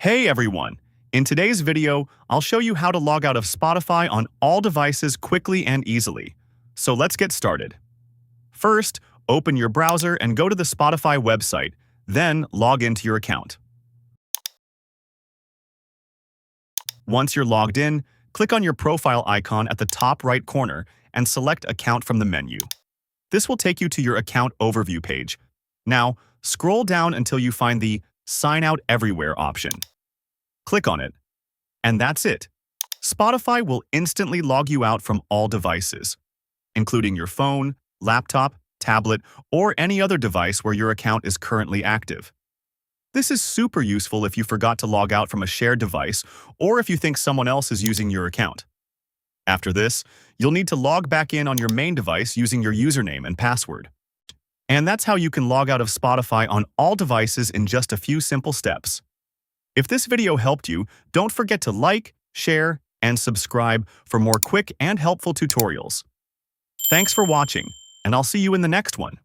Hey everyone! In today's video, I'll show you how to log out of Spotify on all devices quickly and easily. So let's get started. First, open your browser and go to the Spotify website, then log into your account. Once you're logged in, click on your profile icon at the top right corner and select Account from the menu. This will take you to your account overview page. Now, scroll down until you find the Sign Out Everywhere option. Click on it, and that's it. Spotify will instantly log you out from all devices, including your phone, laptop, tablet, or any other device where your account is currently active. This is super useful if you forgot to log out from a shared device or if you think someone else is using your account. After this, you'll need to log back in on your main device using your username and password. And that's how you can log out of Spotify on all devices in just a few simple steps. If this video helped you, don't forget to like, share, and subscribe for more quick and helpful tutorials. Thanks for watching, and I'll see you in the next one.